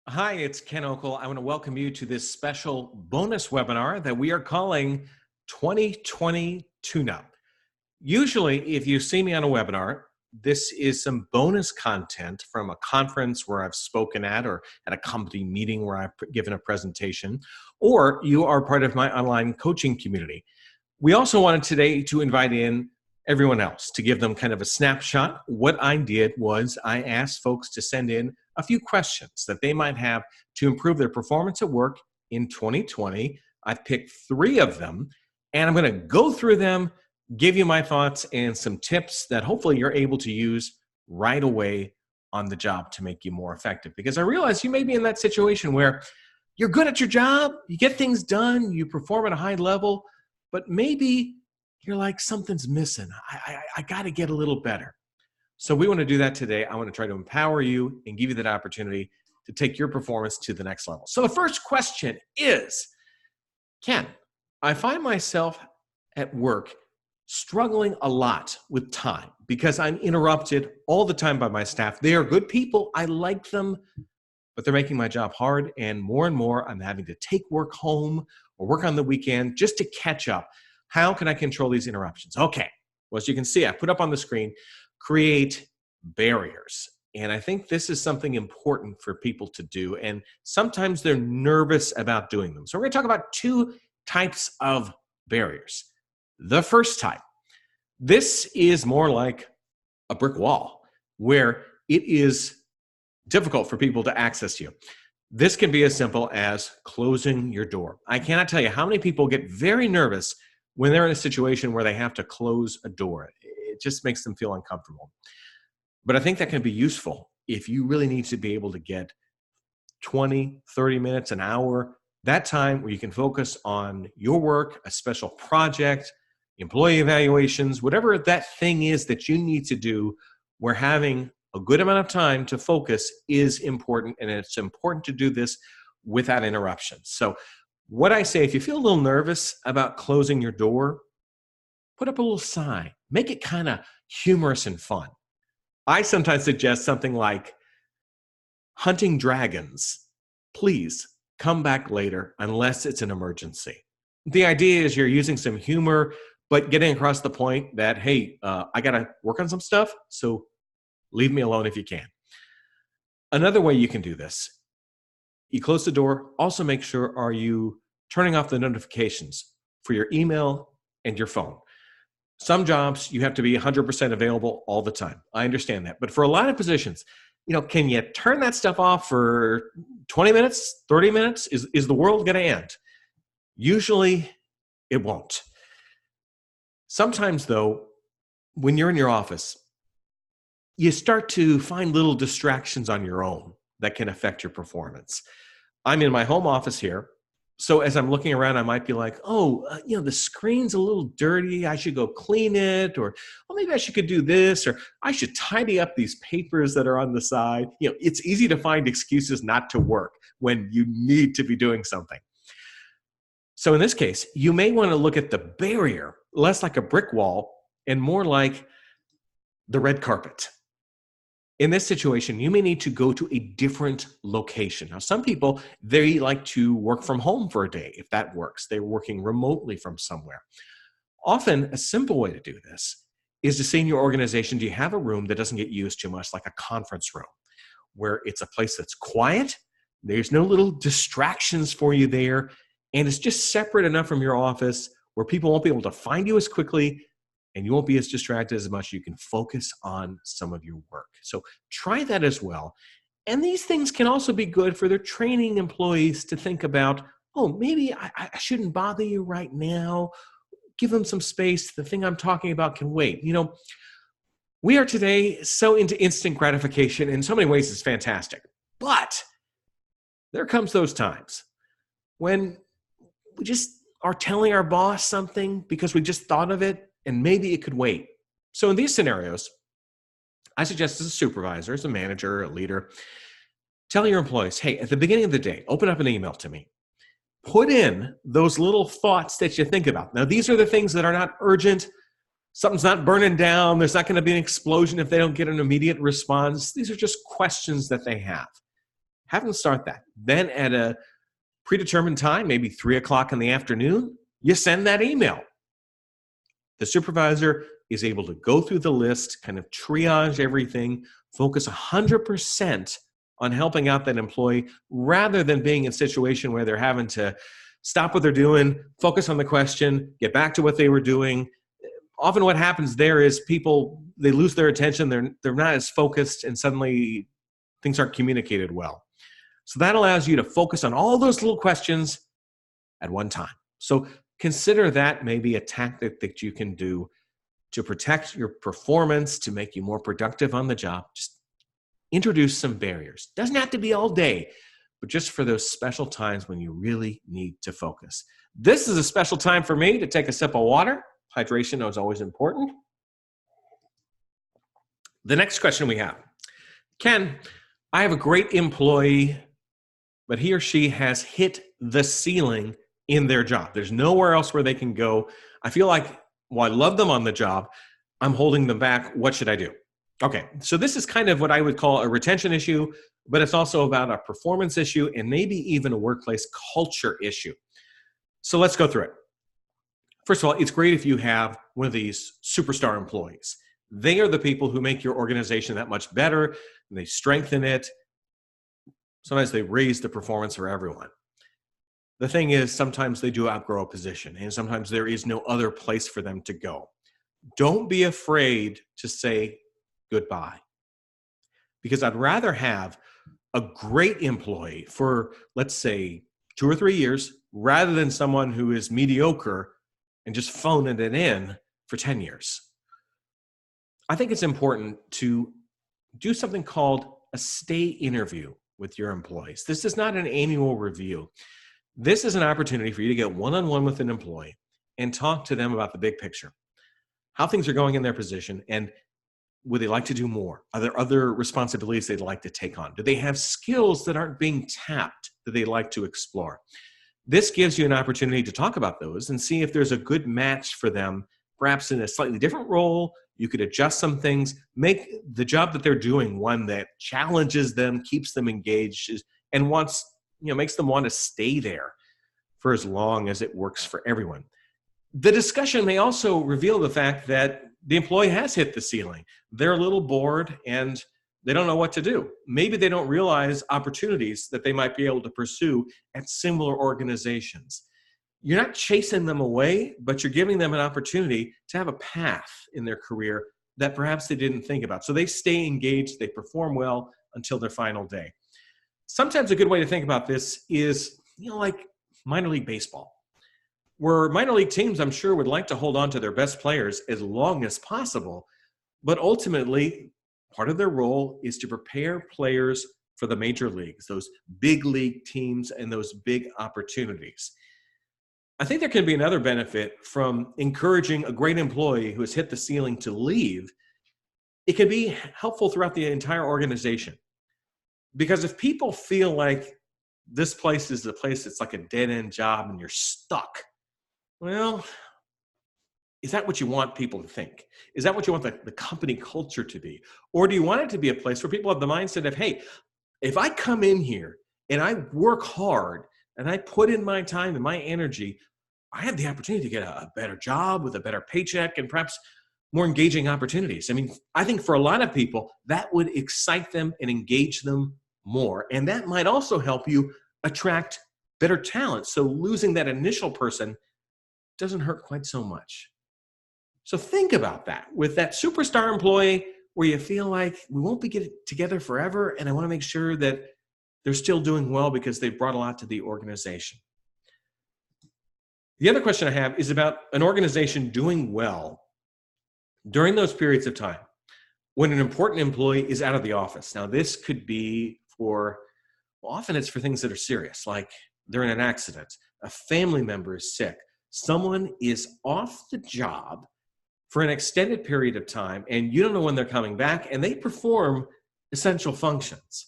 Hi, it's Ken Okel. I want to welcome you to this special bonus webinar that we are calling 2020 Tuneup. Usually, if you see me on a webinar, this is some bonus content from a conference where I've spoken at or at a company meeting where I've given a presentation, or you are part of my online coaching community. We also wanted today to invite in everyone else to give them kind of a snapshot. What I did was I asked folks to send in a few questions that they might have to improve their performance at work in 2020. I've picked 3 of them, and I'm going to go through them, give you my thoughts and some tips that hopefully you're able to use right away on the job to make you more effective. Because I realize you may be in that situation where you're good at your job, you get things done, you perform at a high level, but maybe you're like, something's missing. I got to get a little better. So we want to do that today. I want to try to empower you and give you that opportunity to take your performance to the next level. So the first question is, Ken, I find myself at work struggling a lot with time because I'm interrupted all the time by my staff. They are good people. I like them, but they're making my job hard. And more, I'm having to take work home or work on the weekend just to catch up. How can I control these interruptions? Okay, well, as you can see, I put up on the screen, create barriers. And I think this is something important for people to do. And sometimes they're nervous about doing them. So we're going to talk about 2 types of barriers. The first type, this is more like a brick wall where it is difficult for people to access you. This can be as simple as closing your door. I cannot tell you how many people get very nervous when they're in a situation where they have to close a door. It just makes them feel uncomfortable. But I think that can be useful if you really need to be able to get 20, 30 minutes, an hour, that time where you can focus on your work, a special project, employee evaluations, whatever that thing is that you need to do, where having a good amount of time to focus is important, and it's important to do this without interruptions. So what I say, if you feel a little nervous about closing your door, put up a little sign. Make it kind of humorous and fun. I sometimes suggest something like, hunting dragons, please come back later unless it's an emergency. The idea is you're using some humor, but getting across the point that, hey, I got to work on some stuff, so leave me alone if you can. Another way you can do this, you close the door. Also make sure, are you turning off the notifications for your email and your phone? Some jobs, you have to be 100% available all the time. I understand that. But for a lot of positions, can you turn that stuff off for 20 minutes, 30 minutes? Is the world going to end? Usually, it won't. Sometimes, though, when you're in your office, you start to find little distractions on your own that can affect your performance. I'm in my home office here. So as I'm looking around, I might be like, the screen's a little dirty. I should go clean it. Or, well, maybe I could do this. Or I should tidy up these papers that are on the side. It's easy to find excuses not to work when you need to be doing something. So in this case, you may want to look at the barrier, less like a brick wall and more like the red carpet. In this situation, you may need to go to a different location. Now, some people, they like to work from home for a day, if that works. They're working remotely from somewhere. Often, a simple way to do this is to say in your organization, do you have a room that doesn't get used too much, like a conference room, where it's a place that's quiet, there's no little distractions for you there, and it's just separate enough from your office where people won't be able to find you as quickly, and you won't be as distracted as much. You can focus on some of your work. So try that as well. And these things can also be good for their training employees to think about, maybe I shouldn't bother you right now. Give them some space. The thing I'm talking about can wait. We are today so into instant gratification. In so many ways, it's fantastic. But there comes those times when we just are telling our boss something because we just thought of it, and maybe it could wait. So in these scenarios, I suggest as a supervisor, as a manager, a leader, tell your employees, hey, at the beginning of the day, open up an email to me. Put in those little thoughts that you think about. Now, these are the things that are not urgent. Something's not burning down. There's not going to be an explosion if they don't get an immediate response. These are just questions that they have. Have them start that. Then at a predetermined time, maybe 3 o'clock in the afternoon, you send that email. The supervisor is able to go through the list, kind of triage everything, focus 100% on helping out that employee rather than being in a situation where they're having to stop what they're doing, focus on the question, get back to what they were doing. Often what happens there is people, they lose their attention, they're not as focused, and suddenly things aren't communicated well. So that allows you to focus on all those little questions at one time. So consider that maybe a tactic that you can do to protect your performance, to make you more productive on the job. Just introduce some barriers. Doesn't have to be all day, but just for those special times when you really need to focus. This is a special time for me to take a sip of water. Hydration is always important. The next question we have. Ken, I have a great employee, but he or she has hit the ceiling in their job. There's nowhere else where they can go. I feel like, while I love them on the job, I'm holding them back. What should I do? Okay, so this is kind of what I would call a retention issue, but it's also about a performance issue and maybe even a workplace culture issue. So let's go through it. First of all, it's great if you have one of these superstar employees. They are the people who make your organization that much better, and they strengthen it. Sometimes they raise the performance for everyone. The thing is, sometimes they do outgrow a position, and sometimes there is no other place for them to go. Don't be afraid to say goodbye, because I'd rather have a great employee for, let's say, 2 or 3 years, rather than someone who is mediocre and just phoning it in for 10 years. I think it's important to do something called a stay interview with your employees. This is not an annual review. This is an opportunity for you to get one-on-one with an employee and talk to them about the big picture, how things are going in their position, and would they like to do more? Are there other responsibilities they'd like to take on? Do they have skills that aren't being tapped that they'd like to explore? This gives you an opportunity to talk about those and see if there's a good match for them, perhaps in a slightly different role. You could adjust some things, make the job that they're doing one that challenges them, keeps them engaged, and makes them want to stay there for as long as it works for everyone. The discussion may also reveal the fact that the employee has hit the ceiling. They're a little bored and they don't know what to do. Maybe they don't realize opportunities that they might be able to pursue at similar organizations. You're not chasing them away, but you're giving them an opportunity to have a path in their career that perhaps they didn't think about. So they stay engaged, they perform well until their final day. Sometimes a good way to think about this is, like minor league baseball, where minor league teams, I'm sure, would like to hold on to their best players as long as possible, but ultimately, part of their role is to prepare players for the major leagues, those big league teams and those big opportunities. I think there can be another benefit from encouraging a great employee who has hit the ceiling to leave. It can be helpful throughout the entire organization. Because if people feel like this place is the place that's like a dead-end job and you're stuck, well, is that what you want people to think? Is that what you want the company culture to be? Or do you want it to be a place where people have the mindset of, hey, if I come in here and I work hard and I put in my time and my energy, I have the opportunity to get a better job with a better paycheck and perhaps more engaging opportunities. I mean, I think for a lot of people, that would excite them and engage them more. And that might also help you attract better talent. So losing that initial person doesn't hurt quite so much. So think about that with that superstar employee where you feel like we won't be getting together forever, and I want to make sure that they're still doing well because they've brought a lot to the organization. The other question I have is about an organization doing well during those periods of time when an important employee is out of the office. Now, this could be often it's for things that are serious, like they're in an accident, a family member is sick, someone is off the job for an extended period of time, and you don't know when they're coming back, and they perform essential functions.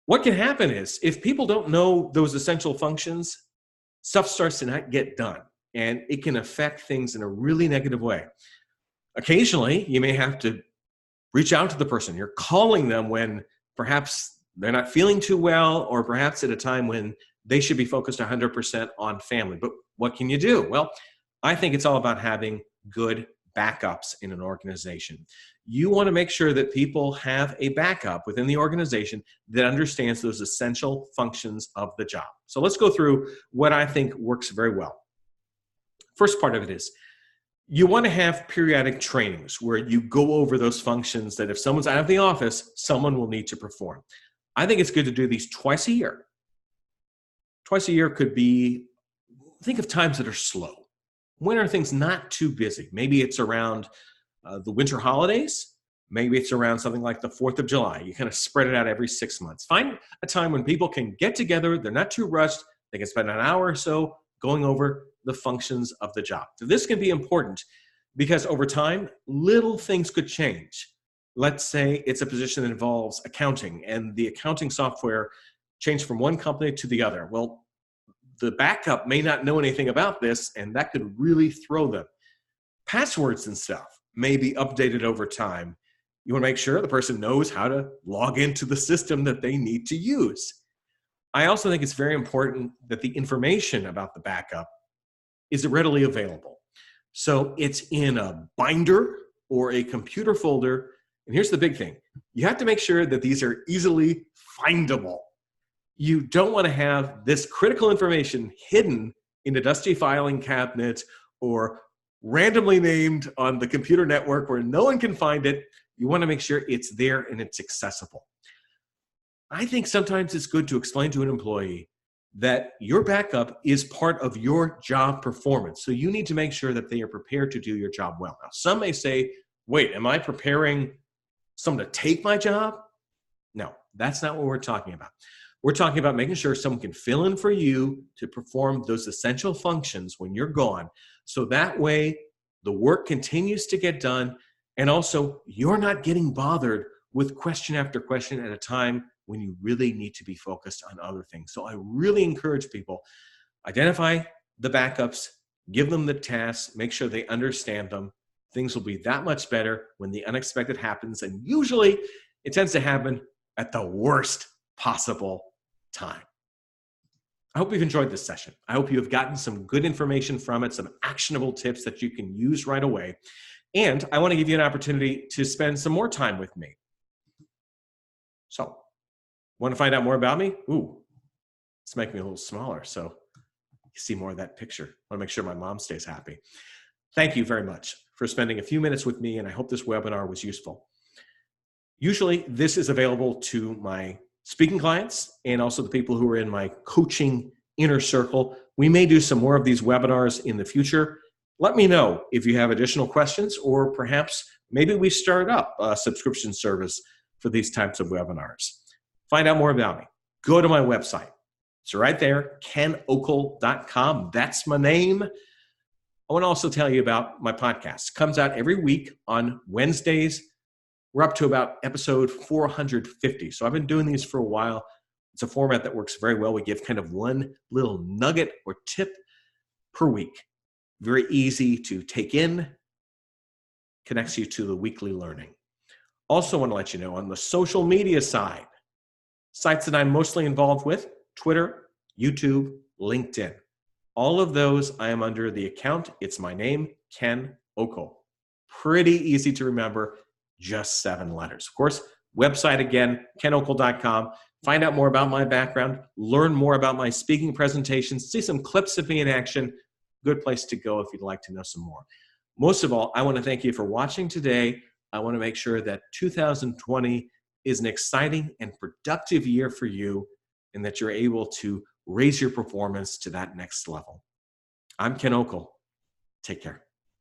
What can happen is, if people don't know those essential functions, stuff starts to not get done, and it can affect things in a really negative way. Occasionally, you may have to reach out to the person. You're calling them when perhaps they're not feeling too well, or perhaps at a time when they should be focused 100% on family. But what can you do? Well, I think it's all about having good backups in an organization. You want to make sure that people have a backup within the organization that understands those essential functions of the job. So let's go through what I think works very well. First part of it is you want to have periodic trainings where you go over those functions that if someone's out of the office, someone will need to perform. I think it's good to do these twice a year. Twice a year could be, think of times that are slow. When are things not too busy? Maybe it's around the winter holidays. Maybe it's around something like the 4th of July. You kind of spread it out every 6 months. Find a time when people can get together. They're not too rushed. They can spend an hour or so going over the functions of the job. So this can be important because over time, little things could change. Let's say it's a position that involves accounting and the accounting software changed from one company to the other. Well, the backup may not know anything about this, and that could really throw them. Passwords and stuff may be updated over time. You want to make sure the person knows how to log into the system that they need to use. I also think it's very important that the information about the backup is readily available. So it's in a binder or a computer folder. And here's the big thing. You have to make sure that these are easily findable. You don't want to have this critical information hidden in a dusty filing cabinet or randomly named on the computer network where no one can find it. You want to make sure it's there and it's accessible. I think sometimes it's good to explain to an employee that your backup is part of your job performance. So you need to make sure that they are prepared to do your job well. Now, some may say, wait, am I preparing someone to take my job? No, that's not what we're talking about. We're talking about making sure someone can fill in for you to perform those essential functions when you're gone. So that way the work continues to get done. And also you're not getting bothered with question after question at a time when you really need to be focused on other things. So I really encourage people, identify the backups, give them the tasks, make sure they understand them. Things will be that much better when the unexpected happens. And usually it tends to happen at the worst possible time. I hope you've enjoyed this session. I hope you have gotten some good information from it, some actionable tips that you can use right away. And I want to give you an opportunity to spend some more time with me. So, want to find out more about me? Ooh, let's make me a little smaller so you see more of that picture. I want to make sure my mom stays happy. Thank you very much for spending a few minutes with me, and I hope this webinar was useful. Usually, this is available to my speaking clients and also the people who are in my coaching inner circle. We may do some more of these webinars in the future. Let me know if you have additional questions, or perhaps maybe we start up a subscription service for these types of webinars. Find out more about me. Go to my website. It's right there, kenokel.com. That's my name. I want to also tell you about my podcast. It comes out every week on Wednesdays. We're up to about episode 450. So I've been doing these for a while. It's a format that works very well. We give kind of one little nugget or tip per week. Very easy to take in, connects you to the weekly learning. Also want to let you know on the social media side, sites that I'm mostly involved with, Twitter, YouTube, LinkedIn. All of those I am under the account. It's my name, Ken Okel. Pretty easy to remember, just 7 letters. Of course, website again, kenokel.com. Find out more about my background, learn more about my speaking presentations, see some clips of me in action. Good place to go if you'd like to know some more. Most of all, I want to thank you for watching today. I want to make sure that 2020 is an exciting and productive year for you and that you're able to raise your performance to that next level. I'm Ken Okel. Take care.